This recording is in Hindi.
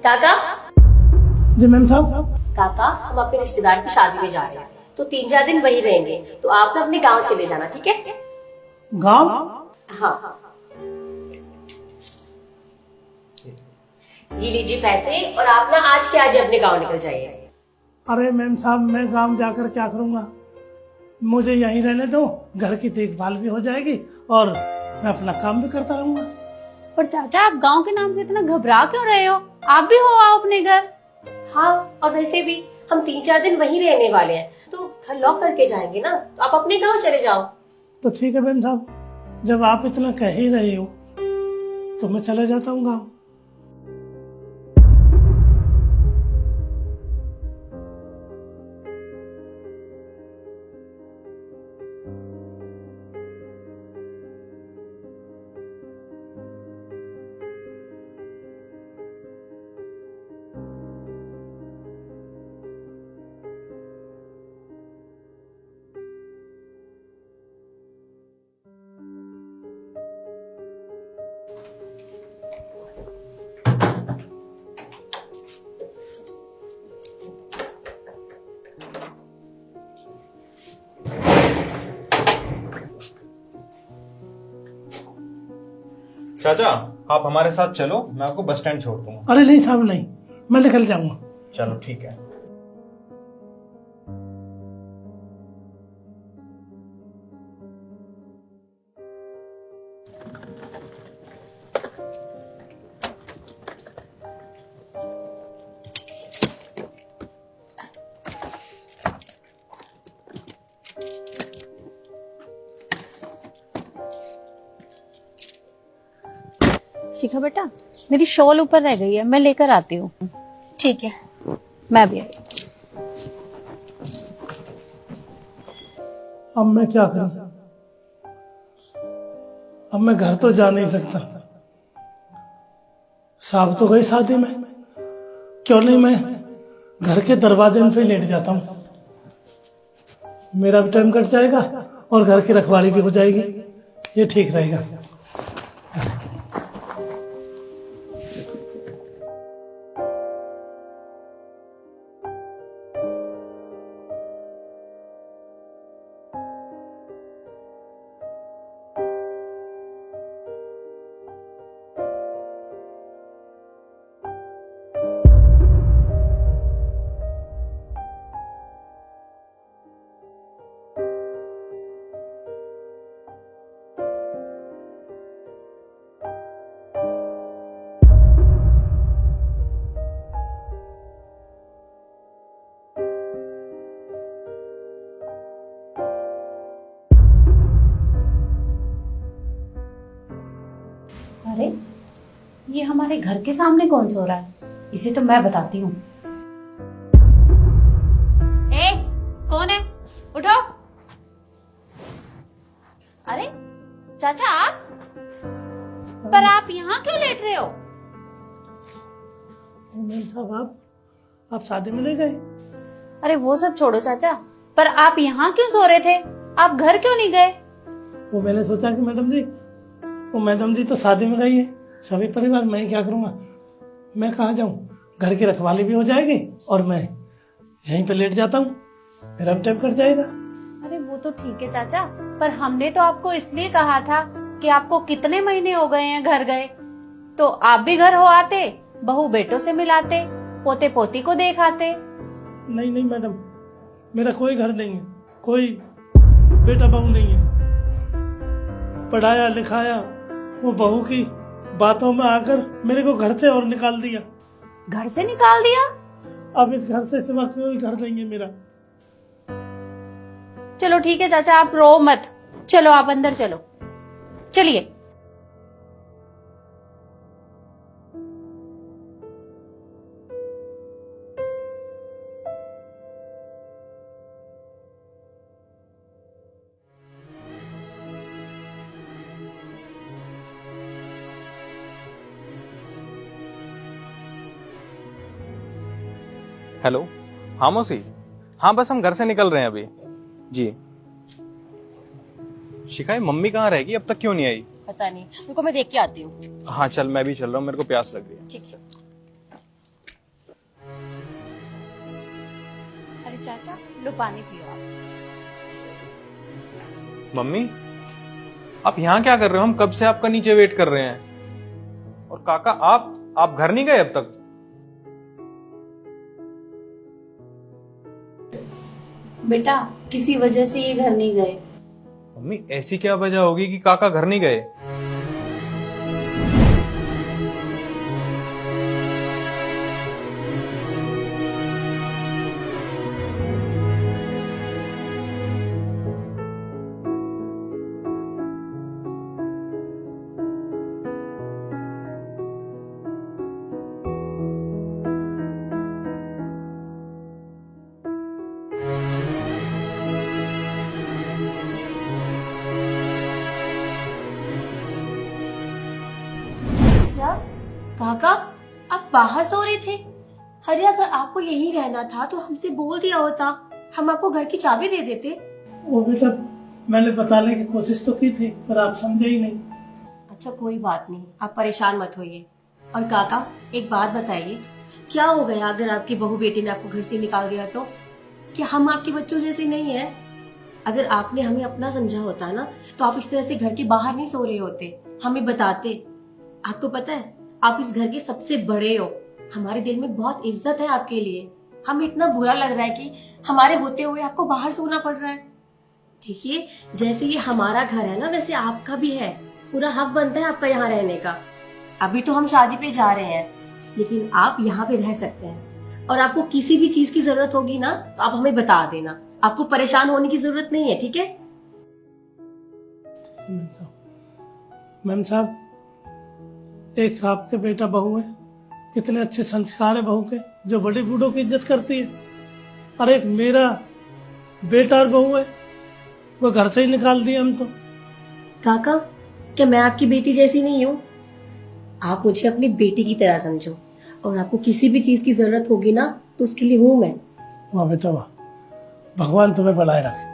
काका। जी मैम साहब। काका, हम अपने रिश्तेदार की शादी में जा रहे हैं, तो 3-4 दिन वहीं रहेंगे, तो आप ना अपने गांव चले जाना, ठीक है? गांव? हाँ। ये लीजिए पैसे, और आप ना आज के आज ही अपने गांव निकल जाइए। अरे मैम साहब, मैं गांव जाकर क्या करूंगा? मुझे यहीं रहने दो, घर की देखभाल भी हो जाएगी और मैं अपना काम भी करता रहूंगा। पर चाचा, आप गांव के नाम से इतना घबरा क्यों रहे हो? आप भी हो आओ अपने घर। हाँ, और वैसे भी हम 3-4 दिन वहीं रहने वाले हैं, तो घर लॉक करके जाएंगे ना, तो आप अपने गांव चले जाओ। तो ठीक है मैम साहब, जब आप इतना कह ही रहे हो तो मैं चले जाता हूँ गाँव। चाचा, आप हमारे साथ चलो, मैं आपको बस स्टैंड छोड़ दूंगा। अरे नहीं साहब, नहीं, मैं निकल जाऊंगा। चलो ठीक है। शिखा बेटा, मेरी शॉल ऊपर रह गई है, मैं लेकर आती हूँ। ठीक है। मैं भी आई। अब मैं क्या करूं? अब मैं घर तो जा नहीं सकता। साहब तो गई शादी में, क्यों नहीं मैं घर के दरवाजे पे लेट जाता हूँ। मेरा भी टाइम कट जाएगा और घर की रखवाली भी हो जाएगी, ये ठीक रहेगा। अरे, ये हमारे घर के सामने कौन सो रहा है? इसे तो मैं बताती हूँ। ए, कौन है? उठो। अरे चाचा, आप? पर आप यहाँ क्यों लेट रहे हो? मैम साहब, आप शादी में नहीं गए? अरे वो सब छोड़ो चाचा, पर आप यहाँ क्यों सो रहे थे? आप घर क्यों नहीं गए? वो मैंने सोचा कि मैडम जी तो शादी में गई है, सभी परिवार, मैं क्या करूंगा? मैं कहाँ जाऊं? घर की रखवाली भी हो जाएगी और मैं यहीं पे लेट जाता हूँ, मेरा भी टाइम कट जाएगा। अरे वो तो ठीक है चाचा, पर हमने तो आपको इसलिए कहा था कि आपको कितने महीने हो गए हैं घर गए, तो आप भी घर हो आते, बहू बेटों से मिलाते, पोते पोती को देखाते। नहीं नहीं मैडम, मेरा कोई घर नहीं है, कोई बेटा बहू नहीं है। पढ़ाया लिखाया, वो बहू की बातों में आकर मेरे को घर से और निकाल दिया। घर से निकाल दिया? अब इस घर से सिवा कोई घर नहीं है मेरा। चलो ठीक है चाचा, आप रो मत, चलो आप अंदर चलो, चलिए। हेलो। हाँ मौसी, हाँ बस हम घर से निकल रहे हैं अभी जी। शिकायत मम्मी कहाँ रहेगी, अब तक क्यों नहीं आई? पता नहीं, रुको मैं देख के आती हूँ। हाँ चल, मैं भी चल रहा हूँ, मेरे को प्यास लग रही है। ठीक है। चाचा लो पानी पियो आप। मम्मी, आप यहाँ क्या कर रहे हो? हम कब से आपका नीचे वेट कर रहे हैं। और काका, आप घर नहीं गए अब तक? बेटा किसी वजह से ये घर नहीं गए। मम्मी, ऐसी क्या वजह होगी कि काका घर नहीं गए? क्या काका, आप बाहर सो रहे थे? अरे अगर आपको यहीं रहना था तो हमसे बोल दिया होता, हम आपको घर की चाबी दे देते। वो बेटा मैंने बताने की कोशिश तो की थी पर आप समझे ही नहीं। अच्छा कोई बात नहीं, आप परेशान मत होइए। और काका एक बात बताइए, क्या हो गया अगर आपकी बहू बेटी ने आपको घर से निकाल दिया तो? क्या हम आपके बच्चों जैसे नहीं है? अगर आपने हमें अपना समझा होता ना तो आप इस तरह से घर के बाहर नहीं सो रहे होते, हमें बताते। आपको पता है आप इस घर के सबसे बड़े हो, हमारे दिल में बहुत इज्जत है आपके लिए। हमें इतना बुरा लग रहा है कि हमारे होते हुए आपको बाहर सोना पड़ रहा है। देखिए जैसे ये हमारा घर है ना वैसे आपका भी है, पूरा हक बनता है आपका यहाँ रहने का। अभी तो हम शादी पे जा रहे हैं लेकिन आप यहाँ पे रह सकते हैं। और आपको किसी भी चीज की जरूरत होगी ना तो आप हमें बता देना, आपको परेशान होने की जरूरत नहीं है, ठीक है? मैम साहब, एक आपके बेटा बहू है, कितने अच्छे संस्कार है बहू के, जो बड़े बूढ़ों की इज्जत करती है। और एक मेरा बेटा और बहू है, वो घर से ही निकाल दिया हम तो। काका क्या मैं आपकी बेटी जैसी नहीं हूँ? आप मुझे अपनी बेटी की तरह समझो और आपको किसी भी चीज की जरूरत होगी ना तो उसके लिए हूँ मैं। वाह बेटा वाह, भगवान तुम्हें बनाए रखे।